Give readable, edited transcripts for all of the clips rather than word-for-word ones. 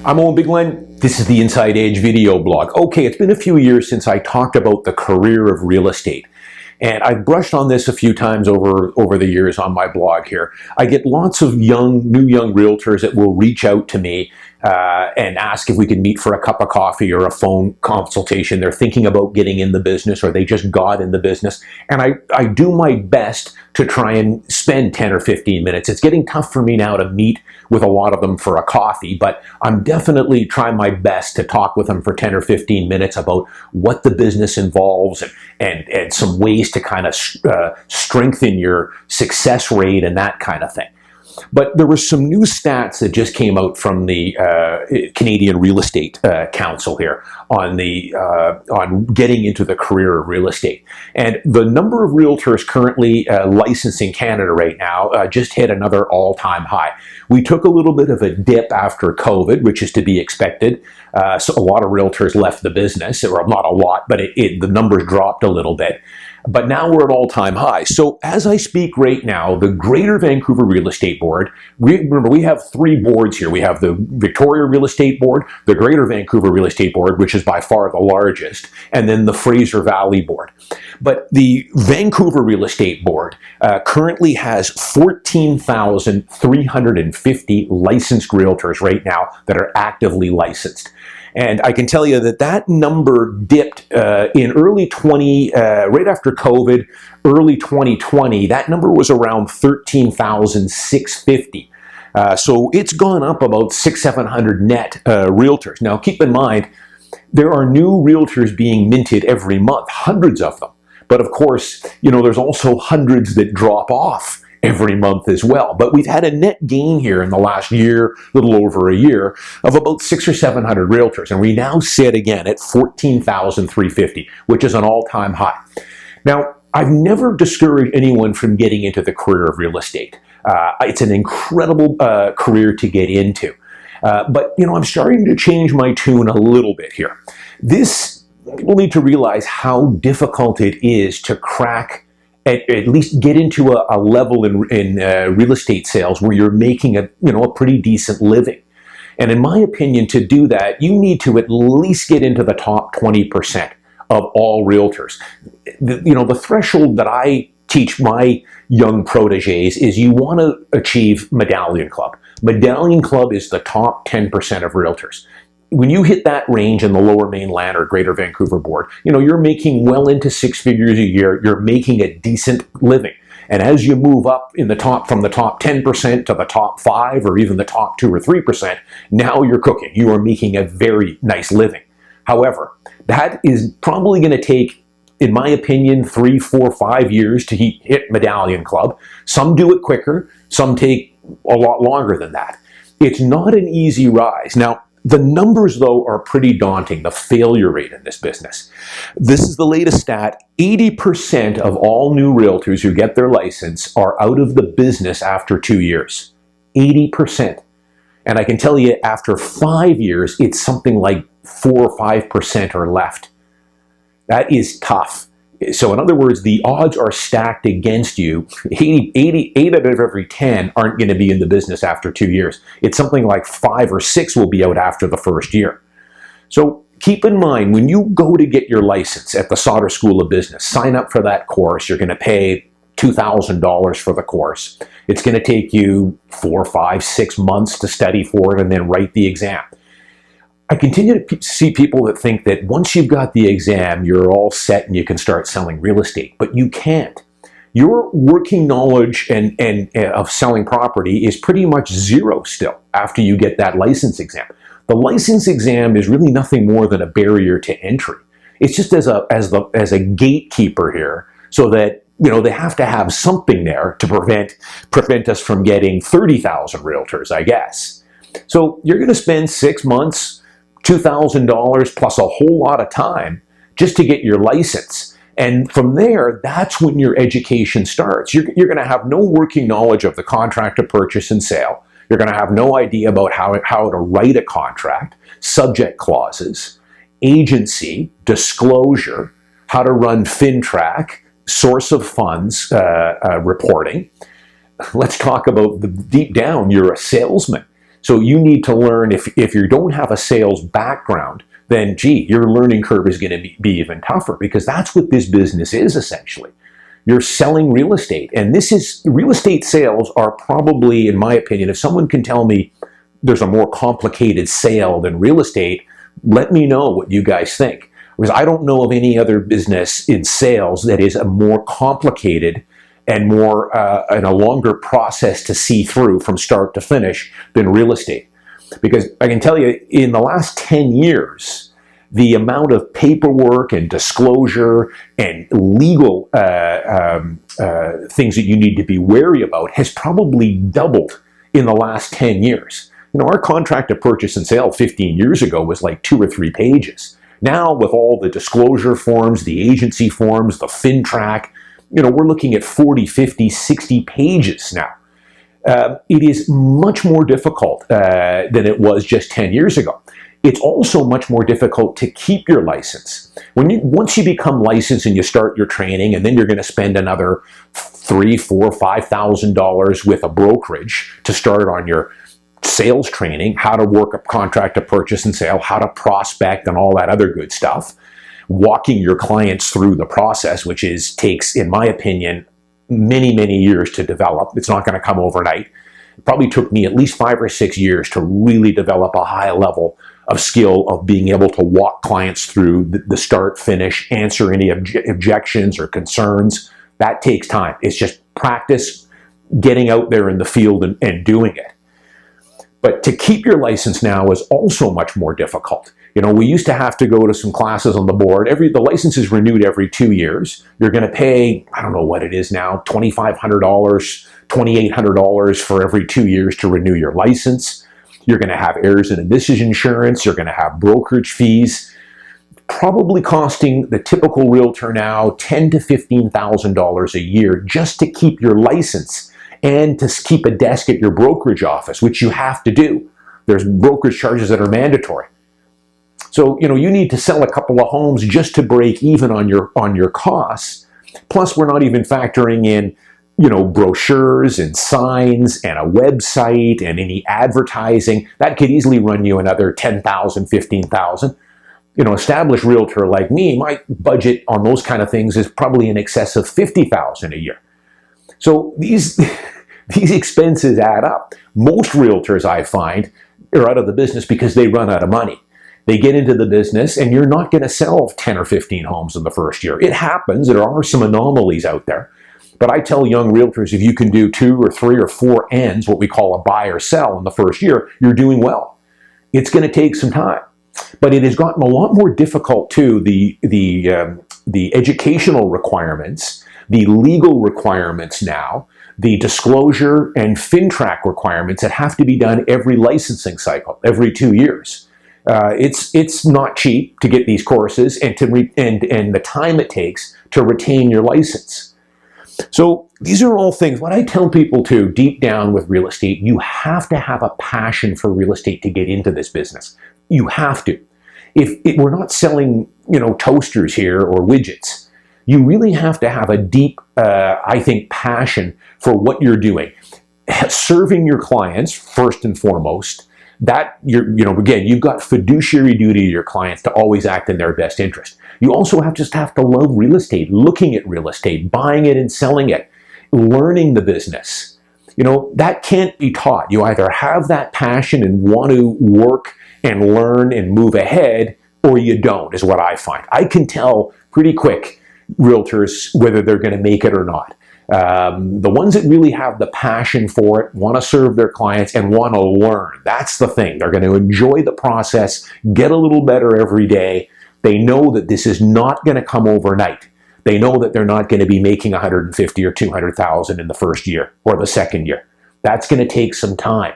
I'm Owen Bigland. This is the Inside Edge video blog. Okay, it's been a few years since I talked about the career of real estate. And I've brushed on this a few times over the years on my blog here. I get lots of new young realtors that will reach out to me and ask if we can meet for a cup of coffee or a phone consultation. They're thinking about getting in the business, or they just got in the business. And I do my best to try and spend 10 or 15 minutes. It's getting tough for me now to meet with a lot of them for a coffee, but I'm definitely trying my best to talk with them for 10 or 15 minutes about what the business involves and some ways to kind of strengthen your success rate and that kind of thing. But there were some new stats that just came out from the Canadian Real Estate Council here on getting into the career of real estate. And the number of realtors currently licensed in Canada right now just hit another all-time high. We took a little bit of a dip after COVID, which is to be expected. So a lot of realtors left the business, or not a lot, but the numbers dropped a little bit. But now we're at all-time highs. So as I speak right now, the Greater Vancouver Real Estate Board, remember we have three boards here. We have the Victoria Real Estate Board, the Greater Vancouver Real Estate Board, which is by far the largest, and then the Fraser Valley Board. But the Vancouver Real Estate Board currently has 14,350 licensed realtors right now that are actively licensed. And I can tell you that that number dipped in right after COVID, early 2020, that number was around 13,650. So it's gone up about 600-700 net realtors. Now keep in mind, there are new realtors being minted every month, hundreds of them. But of course, you know, there's also hundreds that drop off every month as well. But we've had a net gain here in the last year, little over a year, of about 600 or 700 realtors. And we now sit again at 14,350, which is an all-time high. Now, I've never discouraged anyone from getting into the career of real estate. It's an incredible career to get into. But, you know, I'm starting to change my tune a little bit here. People need to realize how difficult it is to crack at least get into a level in real estate sales where you're making a pretty decent living. And in my opinion, to do that, you need to at least get into the top 20% of all realtors. The threshold that I teach my young proteges is you want to achieve Medallion Club. Medallion Club is the top 10% of realtors. When you hit that range in the Lower Mainland or Greater Vancouver Board, you're making well into 6 figures a year. You're making a decent living. And as you move up from the top 10% to the top 5 or even the top 2 or 3%, now you're cooking. You are making a very nice living. However, that is probably going to take, in my opinion, 3, 4, 5 years to hit Medallion Club. Some do it quicker. Some take a lot longer than that. It's not an easy rise. Now, the numbers, though, are pretty daunting, the failure rate in this business. This is the latest stat. 80% of all new realtors who get their license are out of the business after 2 years. 80%. And I can tell you, after 5 years, it's something like 4 or 5% are left. That is tough. So in other words, the odds are stacked against you. 8 out of every 10 aren't going to be in the business after 2 years. It's something like 5 or 6 will be out after the first year. So keep in mind, when you go to get your license at the Sauder School of Business, sign up for that course. You're going to pay $2,000 for the course. It's going to take you 4, 5, 6 months to study for it and then write the exam. I continue to see people that think that once you've got the exam, you're all set and you can start selling real estate, but you can't. Your working knowledge of selling property is pretty much zero still after you get that license exam. The license exam is really nothing more than a barrier to entry. It's just as a gatekeeper here, so that they have to have something there to prevent us from getting 30,000 realtors, I guess. So you're going to spend 6 months, $2,000 plus a whole lot of time just to get your license. And from there, that's when your education starts. You're going to have no working knowledge of the contract of purchase and sale. You're going to have no idea about how to write a contract, subject clauses, agency, disclosure, how to run FinTrack, source of funds reporting. Let's talk about deep down, you're a salesman. So you need to learn, if you don't have a sales background, then gee, your learning curve is going to be even tougher, because that's what this business is essentially. You're selling real estate, and real estate sales are probably, in my opinion, if someone can tell me there's a more complicated sale than real estate, let me know what you guys think. Because I don't know of any other business in sales that is a more complicated and more and a longer process to see through from start to finish than real estate. Because I can tell you, in the last 10 years, the amount of paperwork and disclosure and legal things that you need to be wary about has probably doubled in the last 10 years. You know, our contract of purchase and sale 15 years ago was like 2 or 3 pages. Now, with all the disclosure forms, the agency forms, the FinTrack, you know, we're looking at 40, 50, 60 pages now. It is much more difficult than it was just 10 years ago. It's also much more difficult to keep your license. Once you become licensed and you start your training, and then you're going to spend another $3,000, $4,000, $5,000 with a brokerage to start on your sales training, how to work a contract of purchase and sale, how to prospect, and all that other good stuff, walking your clients through the process, which takes, in my opinion, many, many years to develop. It's not going to come overnight. It probably took me at least 5 or 6 years to really develop a high level of skill of being able to walk clients through the start, finish, answer any objections or concerns. That takes time. It's just practice, getting out there in the field and doing it. But to keep your license now is also much more difficult. You know, we used to have to go to some classes on the board. The license is renewed every 2 years. You're going to pay, I don't know what it is now, $2,500, $2,800 for every 2 years to renew your license. You're going to have errors and omissions insurance. You're going to have brokerage fees, probably costing the typical realtor now $10,000 to $15,000 a year just to keep your license and to keep a desk at your brokerage office, which you have to do. There's brokerage charges that are mandatory. So, you know, you need to sell a couple of homes just to break even on your costs. Plus, we're not even factoring in, you know, brochures and signs and a website and any advertising. That could easily run you another $10,000, $15,000. You know, established realtor like me, my budget on those kind of things is probably in excess of $50,000 a year. So these expenses add up. Most realtors, I find, are out of the business because they run out of money. They get into the business, and you're not going to sell 10 or 15 homes in the first year. It happens. There are some anomalies out there. But I tell young realtors, if you can do 2 or 3 or 4 ends, what we call a buy or sell in the first year, you're doing well. It's going to take some time. But it has gotten a lot more difficult too. The educational requirements, the legal requirements now, the disclosure and FinTrack requirements that have to be done every licensing cycle, every 2 years. It's not cheap to get these courses and the time it takes to retain your license. So these are all things. What I tell people too, deep down with real estate, you have to have a passion for real estate to get into this business. You have to. We're not selling, you know, toasters here or widgets. You really have to have a deep, I think, passion for what you're doing. Serving your clients first and foremost. That again, you've got fiduciary duty to your clients to always act in their best interest. You also have to love real estate, looking at real estate, buying it and selling it, learning the business. You know, that can't be taught. You either have that passion and want to work and learn and move ahead, or you don't, is what I find. I can tell pretty quick realtors whether they're going to make it or not. The ones that really have the passion for it, want to serve their clients, and want to learn. That's the thing. They're going to enjoy the process, get a little better every day. They know that this is not going to come overnight. They know that they're not going to be making $150,000 or $200,000 in the first year or the second year. That's going to take some time.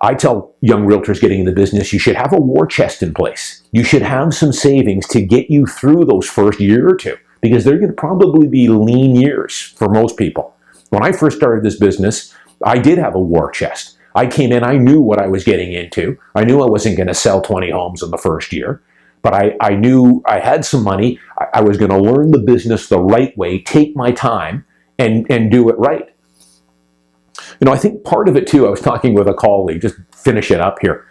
I tell young realtors getting in the business, you should have a war chest in place. You should have some savings to get you through those first year or two, because they're going to probably be lean years for most people. When I first started this business, I did have a war chest. I came in, I knew what I was getting into. I knew I wasn't going to sell 20 homes in the first year, but I knew I had some money. I was going to learn the business the right way, take my time, and do it right. You know, I think part of it too, I was talking with a colleague just finish it up here.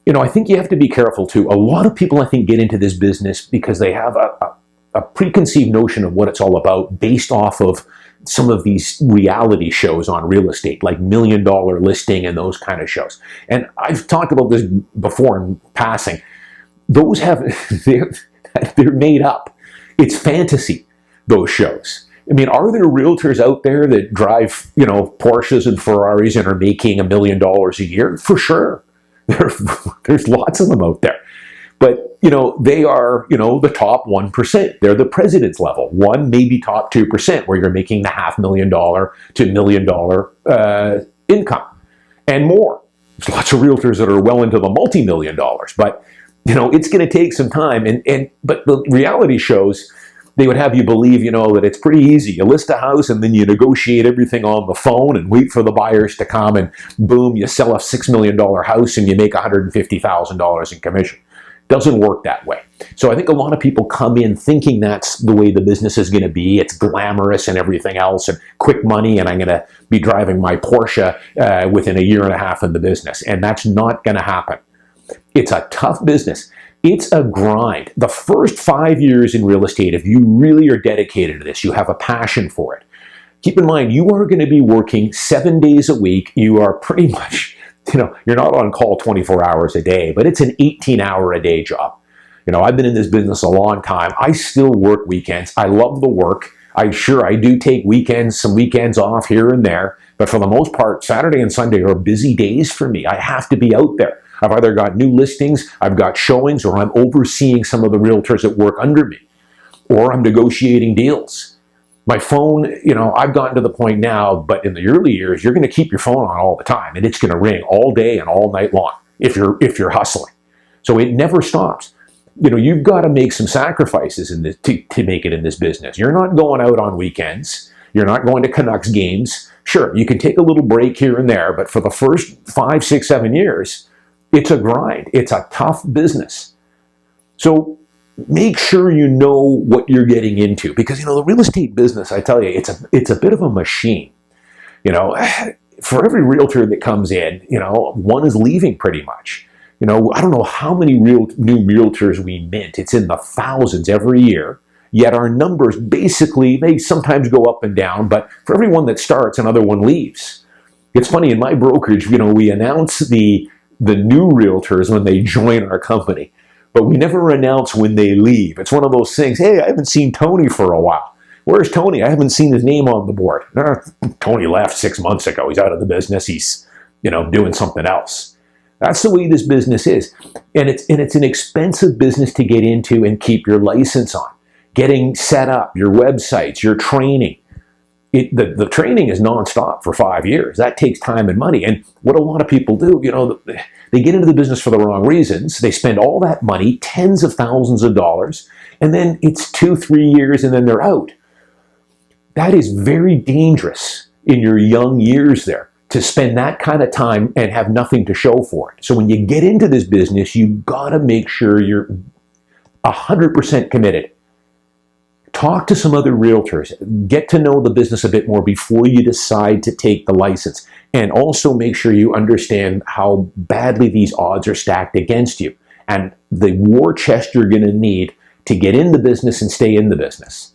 I think you have to be careful too. A lot of people, I think, get into this business because they have a preconceived notion of what it's all about based off of some of these reality shows on real estate, like $1 Million Listing and those kind of shows. And I've talked about this before in passing. Those they're made up. It's fantasy, those shows. I mean, are there realtors out there that drive, Porsches and Ferraris and are making $1 million a year? For sure. There's lots of them out there. But, they are, the top 1%. They're the president's level. One, maybe top 2%, where you're making the $500,000 to $1 million income and more. There's lots of realtors that are well into the multi-million dollars. But, it's going to take some time. But the reality shows, they would have you believe, that it's pretty easy. You list a house and then you negotiate everything on the phone and wait for the buyers to come, and boom, you sell a $6 million house and you make $150,000 in commission. Doesn't work that way. So I think a lot of people come in thinking that's the way the business is going to be. It's glamorous and everything else and quick money, and I'm going to be driving my Porsche within a year and a half in the business. And that's not going to happen. It's a tough business. It's a grind. The first 5 years in real estate, if you really are dedicated to this, you have a passion for it. Keep in mind, you are going to be working 7 days a week. You are pretty much, you're not on call 24 hours a day, but it's an 18-hour-a-day job. I've been in this business a long time. I still work weekends. I love the work. I do take weekends, some weekends off here and there, but for the most part, Saturday and Sunday are busy days for me. I have to be out there. I've either got new listings, I've got showings, or I'm overseeing some of the realtors that work under me, or I'm negotiating deals. My phone, I've gotten to the point now, but in the early years, you're going to keep your phone on all the time, and it's going to ring all day and all night long if you're hustling. So it never stops. You've got to make some sacrifices in this to make it in this business. You're not going out on weekends. You're not going to Canucks games. Sure, you can take a little break here and there, but for the first 5, 6, 7 years, it's a grind. It's a tough business. So make sure you know what you're getting into, because the real estate business, I tell you, it's a bit of a machine. For every realtor that comes in, one is leaving pretty much. I don't know how many new realtors we mint. It's in the thousands every year. Yet our numbers basically, they sometimes go up and down, but for every one that starts, another one leaves. It's funny, in my brokerage, we announce the new realtors when they join our company, but we never announce when they leave. It's one of those things, hey, I haven't seen Tony for a while. Where's Tony? I haven't seen his name on the board. Tony left 6 months ago. He's out of the business. He's, doing something else. That's the way this business is. And it's an expensive business to get into and keep your license on. Getting set up, your websites, your training. The training is nonstop for 5 years. That takes time and money. And what a lot of people do, they get into the business for the wrong reasons. They spend all that money, tens of thousands of dollars, and then it's 2, 3 years and then they're out. That is very dangerous in your young years there, to spend that kind of time and have nothing to show for it. So when you get into this business, you've got to make sure you're 100% committed. Talk to some other realtors. Get to know the business a bit more before you decide to take the license. And also make sure you understand how badly these odds are stacked against you and the war chest you're going to need to get in the business and stay in the business.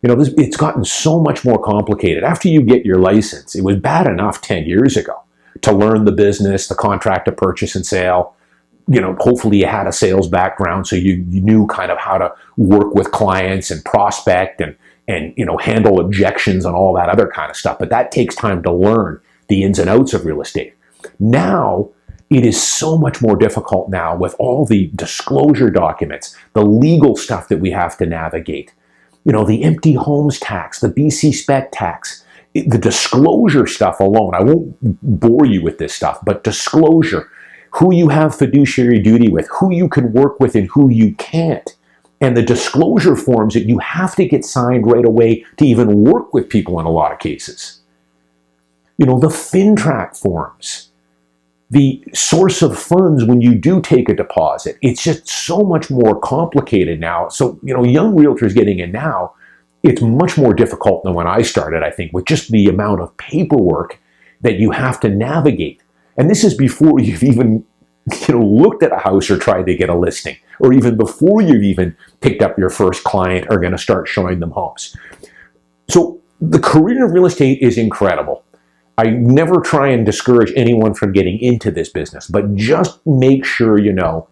It's gotten so much more complicated. After you get your license, it was bad enough 10 years ago to learn the business, the contract of purchase and sale. Hopefully you had a sales background, so you knew kind of how to work with clients and prospect and handle objections and all that other kind of stuff. But that takes time to learn the ins and outs of real estate. Now, it is so much more difficult now with all the disclosure documents, the legal stuff that we have to navigate. The empty homes tax, the BC spec tax, the disclosure stuff alone. I won't bore you with this stuff, but disclosure, who you have fiduciary duty with, who you can work with and who you can't, and the disclosure forms that you have to get signed right away to even work with people in a lot of cases. The FinTrack forms, the source of funds when you do take a deposit. It's just so much more complicated now. So, young realtors getting in now, it's much more difficult than when I started, I think, with just the amount of paperwork that you have to navigate. And this is before you've even looked at a house or tried to get a listing, or even before you've even picked up your first client or going to start showing them homes. So the career of real estate is incredible. I never try and discourage anyone from getting into this business, but just make sure you know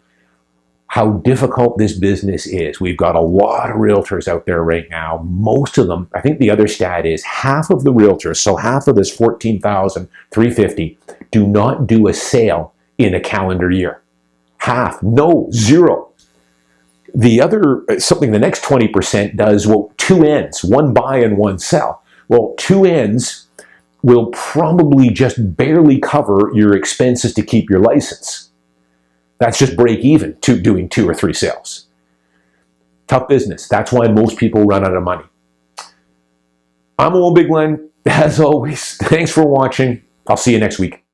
how difficult this business is. We've got a lot of realtors out there right now. Most of them, I think the other stat is half of the realtors, so half of this 14,350, do not do a sale in a calendar year. Half, no, zero. The other, something the next 20% does, well, two ends, one buy and one sell. Well, two ends will probably just barely cover your expenses to keep your license. That's just break even to doing 2 or 3 sales. Tough business. That's why most people run out of money. I'm Owen Bigland. As always, thanks for watching. I'll see you next week.